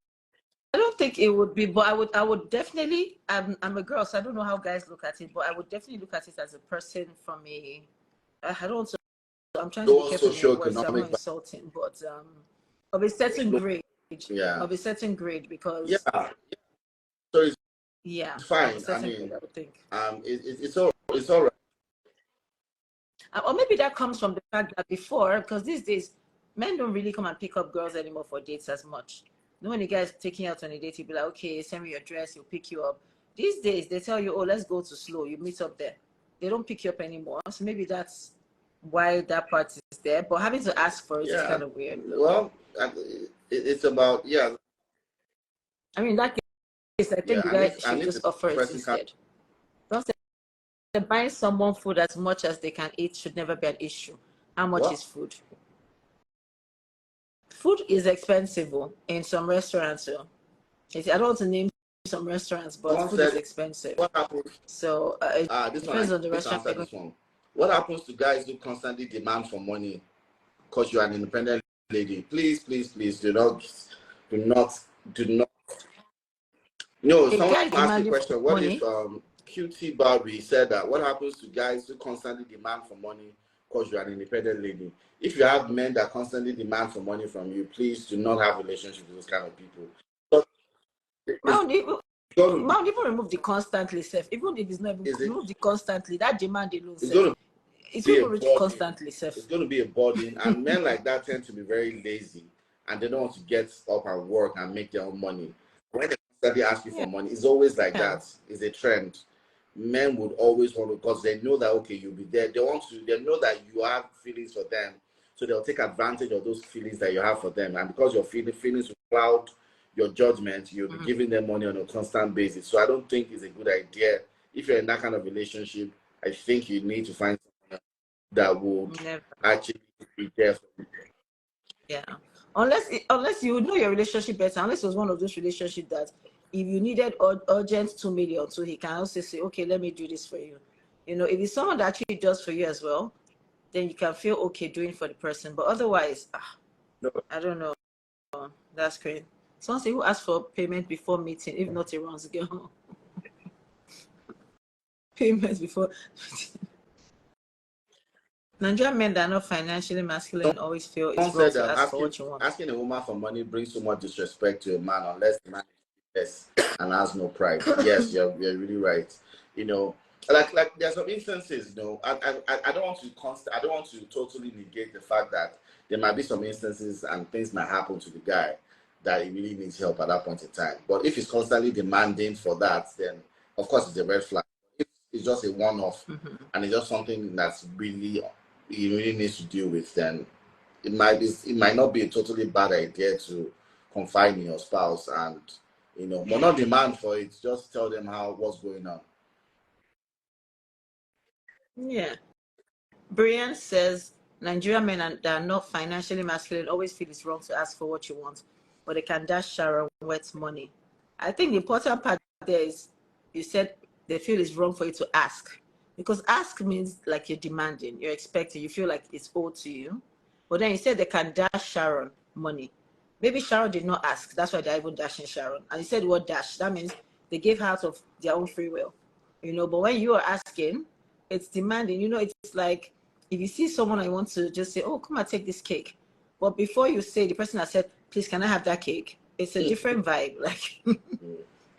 I don't think it would be, but I would definitely. I'm a girl, so I don't know how guys look at it, but I would definitely look at it as a person from a. I don't. I'm trying to be Those careful with my words, so I'm socioeconomic. not insulting, but of a certain grade, Yeah, of a certain grade, yeah. because So it's yeah, of a fine. I certain grade, mean, I would think. it's all right. Or maybe that comes from the fact that before, because these days, men don't really come and pick up girls anymore for dates as much. You know, when the guy's taking you out on a date, you'll be like, okay, send me your address, he'll pick you up. These days, they tell you, oh, let's go to slow, you meet up there. They don't pick you up anymore. So maybe that's why that part is there. But having to ask for it is Yeah. kind of weird, though. Well, it's about I mean, in that case, I yeah. think the And guy and should if just the offer it person can instead. Don't say buying someone food as much as they can eat should never be an issue. How much what is food? Food is expensive in some restaurants. So I don't want to name some restaurants, but someone food is said, expensive. what happens? So it This one I depends on the need to restaurant answer you're going. this one. What happens to guys who constantly demand for money because you are an independent lady? Please, please, please do not, do not. No, A someone guy asked a demanding for question. What if money. QT Barbie said that what happens to guys who constantly demand for money because you're an independent lady? If you have men that constantly demand for money from you, please do not have relationships with those kind of people. So it's going to Man, even remove the constantly self. Even if it's not even is it remove the constantly, that demand alone it's self. going to It be will a reach burden. constantly self. It's going to be a burden, and men like that tend to be very lazy, and they don't want to get up and work and make their own money. When they constantly ask you Yeah. for money, it's always like Yeah. that. It's a trend. Men would always want to, because they know that okay, you'll be there. They want to. They know that you have feelings for them, so they'll take advantage of those feelings that you have for them, and because your feelings will cloud your judgment, you'll be Mm-hmm. giving them money on a constant basis. So I don't think it's a good idea. If you're in that kind of relationship, I think you need to find someone that would Never. actually be there for you. Yeah. Unless you know your relationship better, unless it was one of those relationships that if you needed urgent 2 million, so he can also say, okay, let me do this for you. You know, if it's someone that actually does for you as well, then you can feel okay doing for the person. But otherwise, No, I don't know. That's great. Someone say who asked for payment before meeting, if not a runs girl. Payment before. Nigerian men that are not financially masculine always feel someone it's wrong said to ask for asking what you want. asking a woman for money brings so much disrespect to a man unless the man is less and has no pride. Yes, you're really right. You know, like there's some instances. You know, I don't want to I don't want to totally negate the fact that there might be some instances and things might happen to the guy that he really needs help at that point in time. But if he's constantly demanding for that, then of course it's a red flag. If it's just a one-off Mm-hmm. and it's just something that's really he really needs to deal with, then it might not be a totally bad idea to confide in your spouse and but not demand for it. Just tell them what's going on. Yeah. Brian says Nigerian men that are not financially masculine always feel it's wrong to ask for what you want, but they can dash Sharon wet money. I think the important part there is you said they feel it's wrong for you to ask. Because ask means like you're demanding, you're expecting, you feel like it's owed to you. But then you said they can dash Sharon money. Maybe Sharon did not ask. That's why they're even dashing Sharon. And you said what dash. That means they gave her out of their own free will. But when you are asking, it's demanding. It's like if you see someone and want to just say, oh, come and take this cake. But before you say, the person has said, please, can I have that cake? It's a different vibe. Like,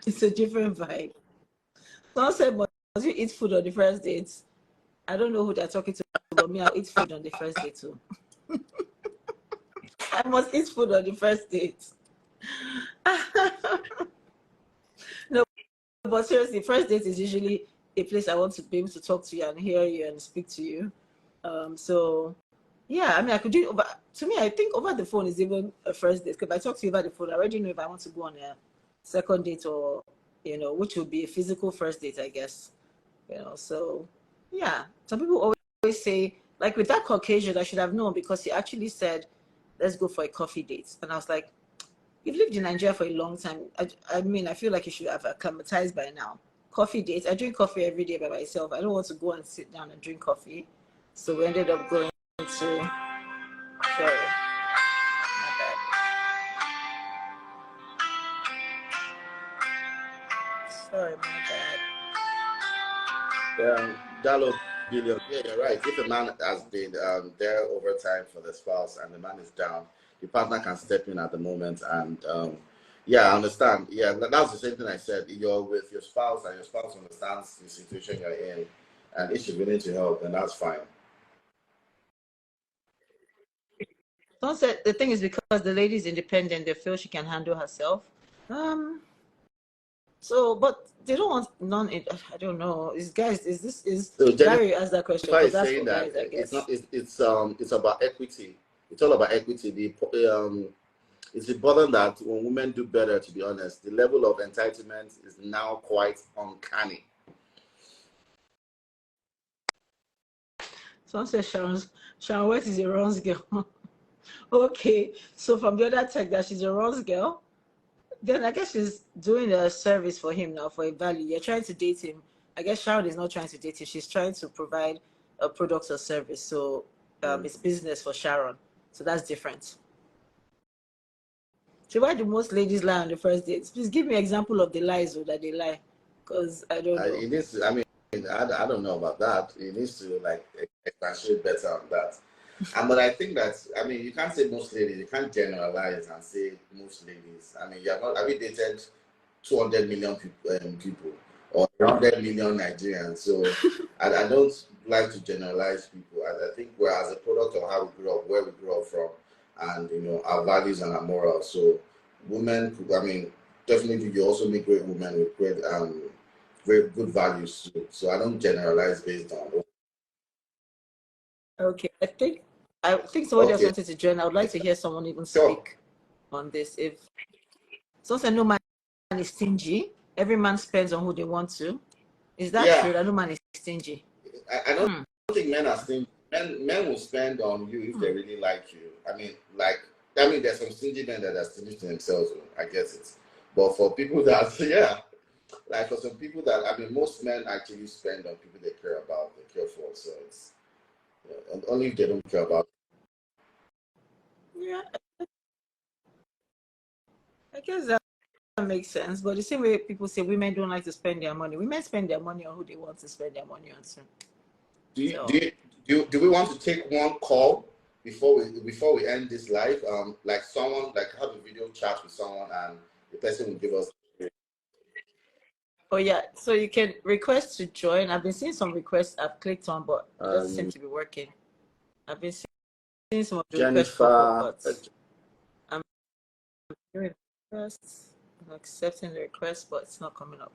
it's a different vibe. Someone said, must you eat food on the first date? I don't know who they're talking to, but me, I'll eat food on the first date too. I must eat food on the first date. No, but seriously, first date is usually a place I want to be able to talk to you and hear you and speak to you. So yeah, I mean, I could do it over. To me, I think over the phone is even a first date because if I talk to you over the phone, I already know if I want to go on a second date or which would be a physical first date, I guess. So yeah, some people always say like with that Caucasian, I should have known because he actually said, "Let's go for a coffee date," and I was like, "You've lived in Nigeria for a long time. I mean, I feel like you should have acclimatized by now." Coffee dates. I drink coffee every day by myself. I don't want to go and sit down and drink coffee. So we ended up going to. Sorry, my bad. Sorry, my bad. Dialogue billion. Yeah, you're right. If a man has been there over time for the spouse and the man is down, the partner can step in at the moment. And yeah, I understand. Yeah, that's the same thing I said. You're with your spouse and your spouse understands the situation you're in, and if she's willing to help, then that's fine. Someone said the thing is because the lady is independent, they feel she can handle herself. Um, So, but they don't want none. I don't know. Is guys? Is this is So Jennifer Gary asked that question because is that's saying for that guys, I it's guess. not. It's about equity. It's all about equity. It's important that when women do better, to be honest, the level of entitlement is now quite uncanny. Someone says Sharon West is a runs girl. Okay, so from the other tech that she's a runs girl, then I guess she's doing a service for him now for a value. You're trying to date him. I guess Sharon is not trying to date him. She's trying to provide a product or service. So Mm. it's business for Sharon. So that's different. So why do most ladies lie on the first date? Please give me an example of the lies that they lie, because I don't know. It needs to, I mean, I don't know about that. It needs to like expatiate better on that. But I think that, I mean, you can't say most ladies. You can't generalize and say most ladies. I mean, you have not. Have you dated 200 million people or 100 million Nigerians? So I don't like to generalize people. I think we're as a product of how we grew up, where we grew up from, and our values and our morals. So women, I mean, definitely you also meet great women with great very good values too. So I don't generalize based on. Okay, I think somebody else Okay, wanted to join. I would like to hear someone even sure. speak on this. If someone said no man is stingy, every man spends on who they want to. Is that Yeah, true? That no man is stingy? I don't Hmm. think men are stingy. Men will spend on you if they Hmm. really like you. I mean, there's some stingy men that are stingy to themselves. I guess it. But for people that, yeah, like for some people that, I mean, most men actually spend on people they care about, they care for. So it's and only if they don't care about. Yeah, I guess that makes sense. But the same way people say women don't like to spend their money, women spend their money on who they want to spend their money on too. Do you, do So, you, do we want to take one call before we end this live? Like someone like have a video chat with someone and the person will give us. oh yeah, so you can request to join. I've been seeing some requests I've clicked on, but it doesn't seem Um, to be working. I've been seeing some of the requests pop up, Jennifer, but I'm doing requests, I'm accepting the request, but it's not coming up.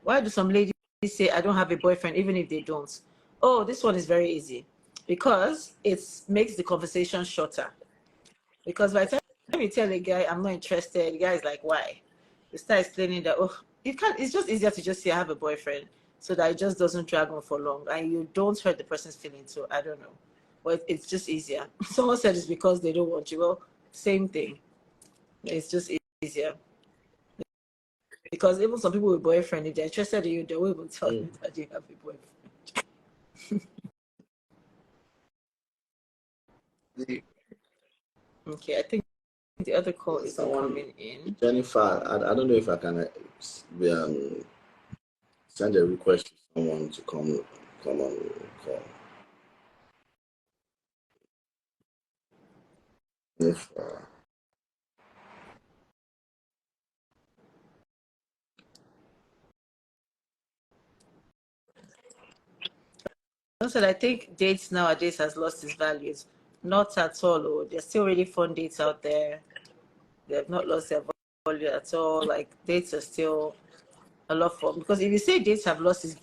Why do some ladies say I don't have a boyfriend even if they don't? Oh, this one is very easy because it makes the conversation shorter. Because by the time you tell a guy I'm not interested, the guy is like, why? You start explaining that you can't. It's just easier to just say I have a boyfriend, so that it just doesn't drag on for long, and you don't hurt the person's feelings. So I don't know, but it's just easier. Someone said it's because they don't want you. Well, same thing. It's just easier because even some people with boyfriend, if they're interested in you, they will even tell you that you have a boyfriend. the, Okay, I think the other call isn't someone coming in. Jennifer. I don't know if I can send a request to someone to come on call. If Also, I think dates nowadays has lost its values. Not at all. Oh, there's still really fun dates out there. They have not lost their value at all. Like dates are still a lot of fun because if you say dates have lost its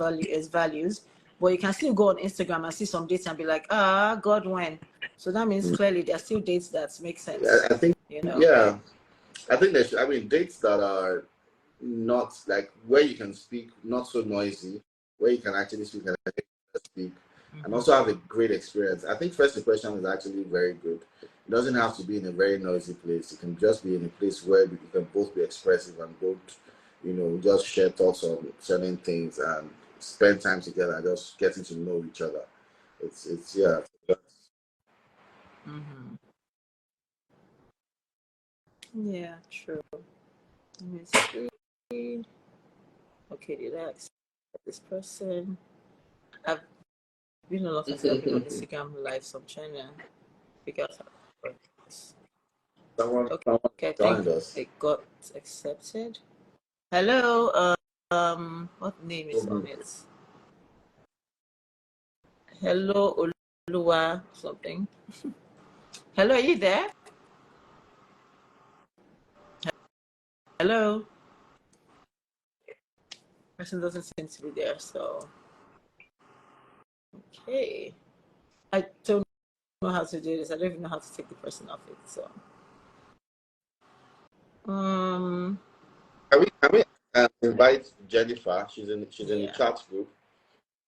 values, but you can still go on Instagram and see some dates and be like, God, when? So that means clearly there are still dates that make sense. I think You know. yeah, I think there should. I mean, dates that are not like where you can speak, not so noisy, where you can actually speak and speak, and Mm-hmm. also have a great experience. I think first impression is actually very good. It doesn't have to be in a very noisy place. It can just be in a place where you can both be expressive and both, just share thoughts on certain things and spend time together and just getting to know each other. It's yeah. Mm-hmm. Yeah, true. Let me see. Okay, did I accept this person? I've been a lot of I've been on Instagram live, so I'm trying to figure out how to work this. Someone Okay, I think joined us. it got accepted. Hello, what name is on Mhm. it? Hello, Oluwa something. Hello, are you there? Hello. Person doesn't seem to be there, so okay. I don't know how to do this. I don't even know how to take the person off it. So um Can we invite Jennifer? She's in the yeah. chat group.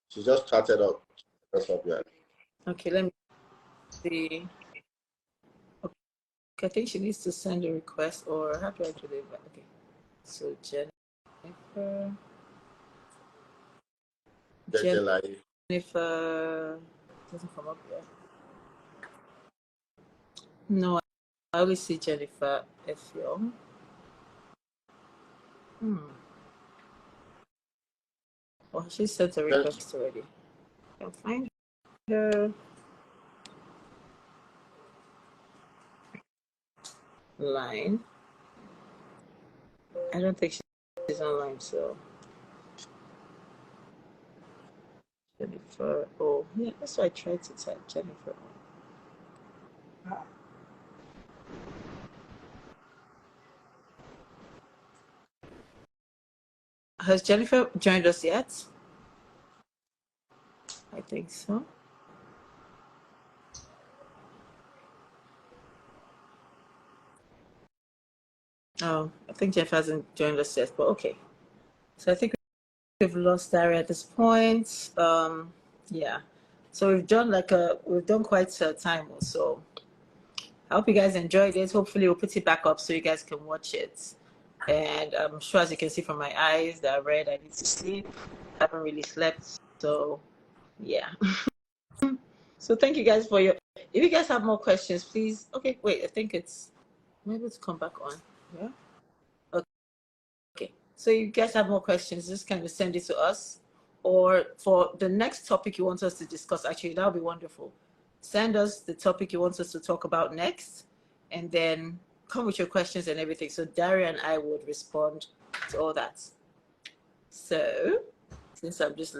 She just chatted up. That's up, yeah. Okay, let me see. Okay, I think she needs to send a request or how do I do that? Okay. So Jennifer JJ Live. Jennifer doesn't come up yet. No, only see Jennifer Effiong. Oh, she sent a request already. I can find her line. I don't think she's online, so Jennifer. Oh, yeah, that's why I tried to type Jennifer. Has Jennifer joined us yet? I think so. Oh, I think Jeff hasn't joined us yet, but okay. So I think we've lost Dari at this point. Yeah. So we've done quite a time or so. I hope you guys enjoyed it. Hopefully we'll put it back up so you guys can watch it. And I'm sure, as you can see from my eyes, that are red, I need to sleep. I haven't really slept. So yeah. So thank you guys for your, if you guys have more questions, please. Okay, wait, I think it's maybe to come back on. Yeah. Okay. So you guys have more questions, just kind of send it to us. Or for the next topic you want us to discuss, actually, that would be wonderful. Send us the topic you want us to talk about next, and then come with your questions and everything. So Daria and I would respond to all that. So since I'm just